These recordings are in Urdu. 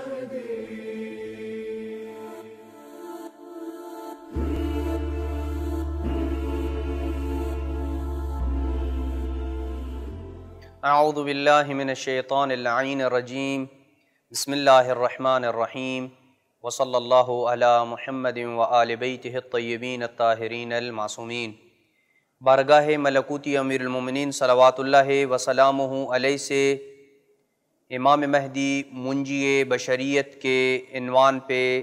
اعوذ باللہ من الشیطان اللعین الرجیم بسم اللہ الرحمن الرحیم وصلی اللہ علی محمد وآل بیتہ الطیبین الطاہرین المعصومین۔ بارگاہ ملکوتی امیر المومنین صلوات اللہ وسلامہ علیہ سے امام مہدی منجی بشریت کے عنوان پہ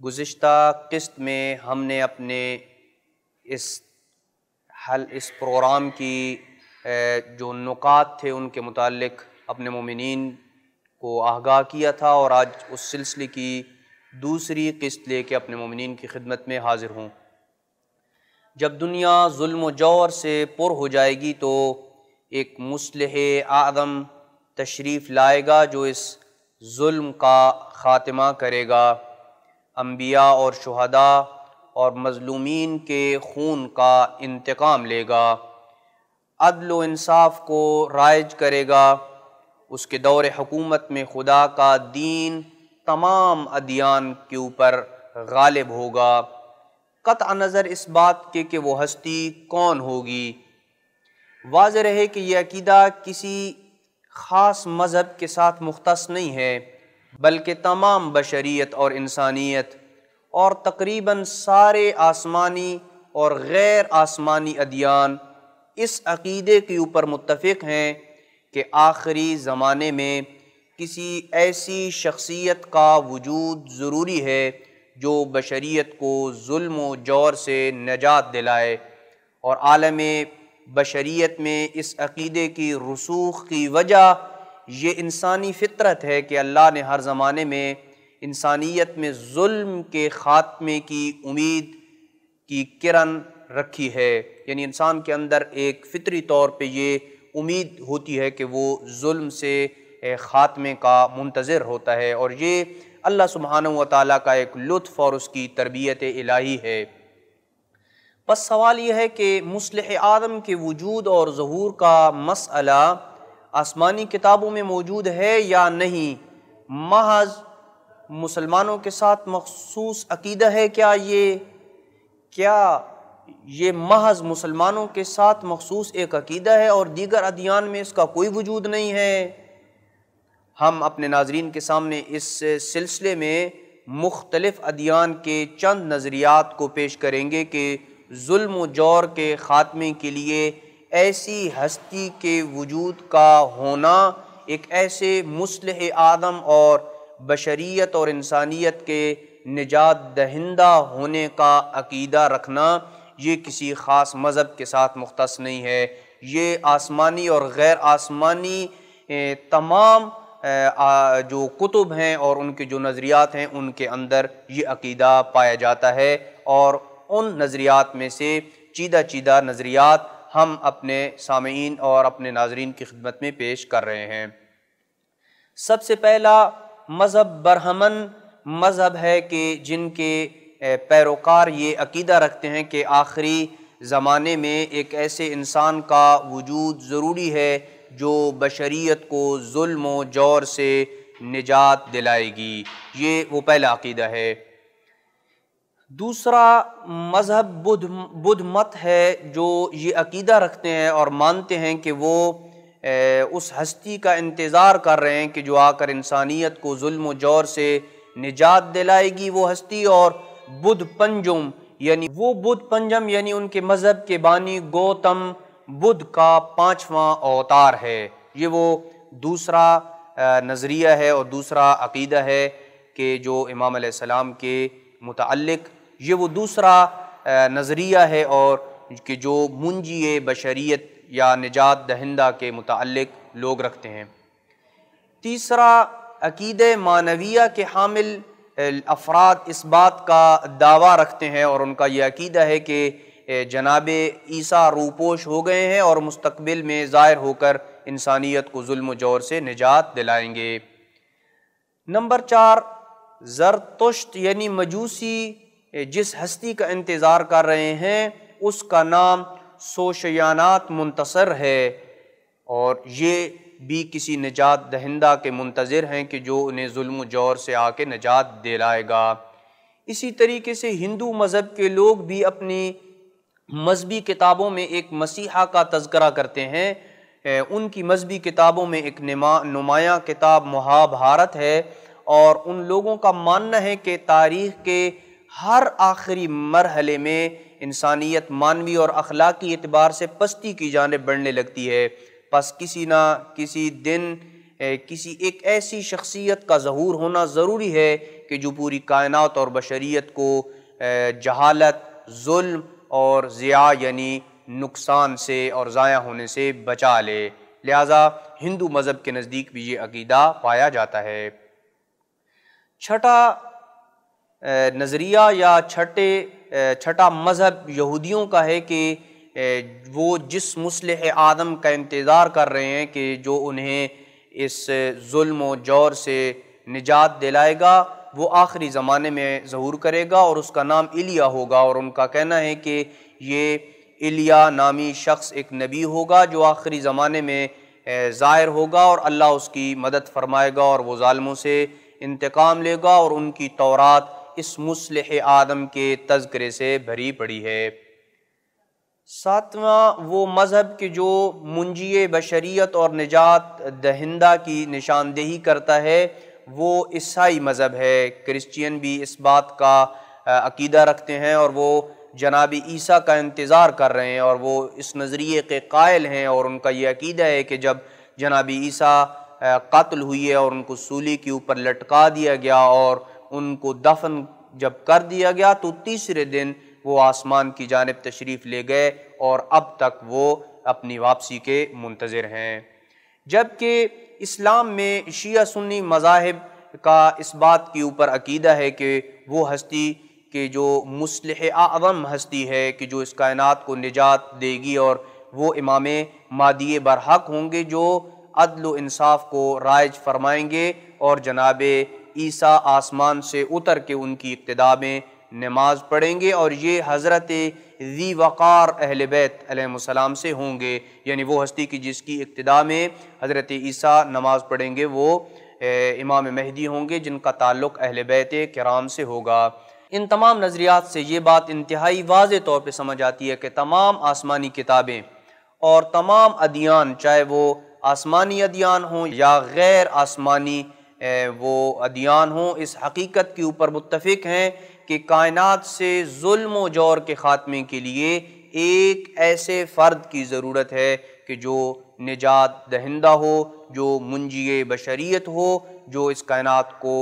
گزشتہ قسط میں ہم نے اپنے اس پروگرام کی جو نکات تھے ان کے متعلق اپنے مومنین کو آگاہ کیا تھا، اور آج اس سلسلے کی دوسری قسط لے کے اپنے مومنین کی خدمت میں حاضر ہوں۔ جب دنیا ظلم و جور سے پر ہو جائے گی تو ایک مصلح اعظم تشریف لائے گا جو اس ظلم کا خاتمہ کرے گا، انبیاء اور شہداء اور مظلومین کے خون کا انتقام لے گا، عدل و انصاف کو رائج کرے گا۔ اس کے دور حکومت میں خدا کا دین تمام ادیان کے اوپر غالب ہوگا، قطع نظر اس بات کے کہ وہ ہستی کون ہوگی۔ واضح رہے کہ یہ عقیدہ کسی خاص مذہب کے ساتھ مختص نہیں ہے، بلکہ تمام بشریت اور انسانیت اور تقریباً سارے آسمانی اور غیر آسمانی ادیان اس عقیدے کے اوپر متفق ہیں کہ آخری زمانے میں کسی ایسی شخصیت کا وجود ضروری ہے جو بشریت کو ظلم و جور سے نجات دلائے، اور عالم بشریت میں اس عقیدے کی رسوخ کی وجہ یہ انسانی فطرت ہے کہ اللہ نے ہر زمانے میں انسانیت میں ظلم کے خاتمے کی امید کی کرن رکھی ہے، یعنی انسان کے اندر ایک فطری طور پہ یہ امید ہوتی ہے کہ وہ ظلم سے خاتمے کا منتظر ہوتا ہے، اور یہ اللہ سبحانہ و تعالیٰ کا ایک لطف اور اس کی تربیت الہی ہے۔ بس سوال یہ ہے کہ مصلح اعظم کے وجود اور ظہور کا مسئلہ آسمانی کتابوں میں موجود ہے یا نہیں؟ محض مسلمانوں کے ساتھ مخصوص عقیدہ ہے کیا یہ محض مسلمانوں کے ساتھ مخصوص ایک عقیدہ ہے اور دیگر ادیان میں اس کا کوئی وجود نہیں ہے؟ ہم اپنے ناظرین کے سامنے اس سلسلے میں مختلف ادیان کے چند نظریات کو پیش کریں گے کہ ظلم و جور کے خاتمے کے لیے ایسی ہستی کے وجود کا ہونا، ایک ایسے مصلح اعظم اور بشریت اور انسانیت کے نجات دہندہ ہونے کا عقیدہ رکھنا، یہ کسی خاص مذہب کے ساتھ مختص نہیں ہے۔ یہ آسمانی اور غیر آسمانی تمام جو کتب ہیں اور ان کے جو نظریات ہیں ان کے اندر یہ عقیدہ پایا جاتا ہے، اور ان نظریات میں سے چیدہ نظریات ہم اپنے سامعین اور اپنے ناظرین کی خدمت میں پیش کر رہے ہیں۔ سب سے پہلا مذہب برہمن مذہب ہے کہ جن کے پیروکار یہ عقیدہ رکھتے ہیں کہ آخری زمانے میں ایک ایسے انسان کا وجود ضروری ہے جو بشریت کو ظلم و جور سے نجات دلائے گی، یہ وہ پہلا عقیدہ ہے۔ دوسرا مذہب بدھ مت ہے، جو یہ عقیدہ رکھتے ہیں اور مانتے ہیں کہ وہ اس ہستی کا انتظار کر رہے ہیں کہ جو آ کر انسانیت کو ظلم و جور سے نجات دلائے گی، وہ ہستی، اور بدھ پنجم یعنی ان کے مذہب کے بانی گوتم بدھ کا 5واں اوتار ہے۔ یہ وہ دوسرا نظریہ ہے اور دوسرا عقیدہ ہے کہ جو امام علیہ السلام کے متعلق یہ وہ دوسرا نظریہ ہے اور کہ جو منجی بشریت یا نجات دہندہ کے متعلق لوگ رکھتے ہیں۔ تیسرا عقیدہ معنویہ کے حامل افراد اس بات کا دعویٰ رکھتے ہیں اور ان کا یہ عقیدہ ہے کہ جناب عیسیٰ روپوش ہو گئے ہیں اور مستقبل میں ظاہر ہو کر انسانیت کو ظلم و جور سے نجات دلائیں گے۔ نمبر 4، زرتشت یعنی مجوسی جس ہستی کا انتظار کر رہے ہیں اس کا نام سوشیانات منتصر ہے، اور یہ بھی کسی نجات دہندہ کے منتظر ہیں کہ جو انہیں ظلم و جور سے آ کے نجات دلائے گا۔ اسی طریقے سے ہندو مذہب کے لوگ بھی اپنی مذہبی کتابوں میں ایک مسیحا کا تذکرہ کرتے ہیں۔ ان کی مذہبی کتابوں میں ایک نمایاں کتاب مہابھارت ہے، اور ان لوگوں کا ماننا ہے کہ تاریخ کے ہر آخری مرحلے میں انسانیت مانوی اور اخلاقی اعتبار سے پستی کی جانب بڑھنے لگتی ہے، پس کسی نہ کسی دن کسی ایک ایسی شخصیت کا ظہور ہونا ضروری ہے کہ جو پوری کائنات اور بشریت کو جہالت، ظلم اور ضیاع یعنی نقصان سے اور ضائع ہونے سے بچا لے۔ لہٰذا ہندو مذہب کے نزدیک بھی یہ عقیدہ پایا جاتا ہے۔ چھٹا نظریہ یا چھٹا مذہب یہودیوں کا ہے کہ وہ جس مصلح آدم کا انتظار کر رہے ہیں کہ جو انہیں اس ظلم و جور سے نجات دلائے گا، وہ آخری زمانے میں ظہور کرے گا اور اس کا نام ایلیا ہوگا، اور ان کا کہنا ہے کہ یہ ایلیا نامی شخص ایک نبی ہوگا جو آخری زمانے میں ظاہر ہوگا، اور اللہ اس کی مدد فرمائے گا اور وہ ظالموں سے انتقام لے گا، اور ان کی تورات اس مصلح آدم کے تذکرے سے بھری پڑی ہے۔ ساتواں وہ مذہب کہ جو منجی بشریت اور نجات دہندہ کی نشاندہی کرتا ہے، وہ عیسائی مذہب ہے۔ کرسچین بھی اس بات کا عقیدہ رکھتے ہیں اور وہ جناب عیسیٰ کا انتظار کر رہے ہیں، اور وہ اس نظریے کے قائل ہیں، اور ان کا یہ عقیدہ ہے کہ جب جناب عیسیٰ قتل ہوئے اور ان کو سولی کے اوپر لٹکا دیا گیا اور ان کو دفن جب کر دیا گیا، تو تیسرے دن وہ آسمان کی جانب تشریف لے گئے، اور اب تک وہ اپنی واپسی کے منتظر ہیں۔ جبکہ اسلام میں شیعہ سنی مذاہب کا اس بات کے اوپر عقیدہ ہے کہ وہ ہستی کہ جو مصلح اعظم ہستی ہے کہ جو اس کائنات کو نجات دے گی، اور وہ امام مہدی برحق ہوں گے جو عدل و انصاف کو رائج فرمائیں گے، اور جناب عیسیٰ آسمان سے اتر کے ان کی اقتداء میں نماز پڑھیں گے، اور یہ حضرت ذی وقار اہل بیت علیہ السلام سے ہوں گے، یعنی وہ ہستی کی جس کی اقتداء میں حضرت عیسیٰ نماز پڑھیں گے وہ امام مہدی ہوں گے جن کا تعلق اہل بیت کرام سے ہوگا۔ ان تمام نظریات سے یہ بات انتہائی واضح طور پہ سمجھ آتی ہے کہ تمام آسمانی کتابیں اور تمام ادیان، چاہے وہ آسمانی ادیان ہوں یا غیر آسمانی وہ ادیان ہوں، اس حقیقت کے اوپر متفق ہیں کہ کائنات سے ظلم و جور کے خاتمے کے لیے ایک ایسے فرد کی ضرورت ہے کہ جو نجات دہندہ ہو، جو منجی بشریت ہو، جو اس کائنات کو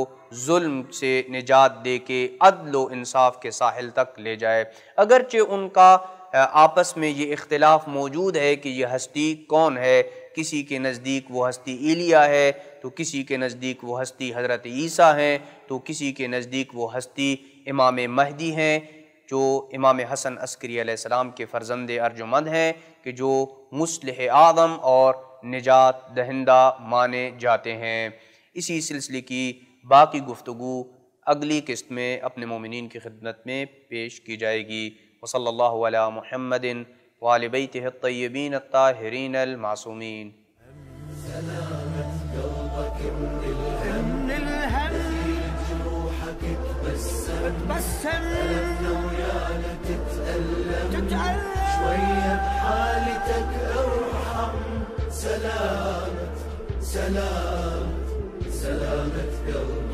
ظلم سے نجات دے کے عدل و انصاف کے ساحل تک لے جائے۔ اگرچہ ان کا آپس میں یہ اختلاف موجود ہے کہ یہ ہستی کون ہے، کسی کے نزدیک وہ ہستی ایلیا ہے، تو کسی کے نزدیک وہ ہستی حضرت عیسیٰ ہیں، تو کسی کے نزدیک وہ ہستی امام مہدی ہیں جو امام حسن عسکری علیہ السلام کے فرزند ارجمند ہیں کہ جو مصلح اعظم اور نجات دہندہ مانے جاتے ہیں۔ اسی سلسلے کی باقی گفتگو اگلی قسط میں اپنے مومنین کی خدمت میں پیش کی جائے گی۔ وصلی اللہ علی محمد وآل بیتہ الطیبین الطاہرین المعصومین۔ شوية بحالتك ارحم، سلامة سلامة سلامة قلبك.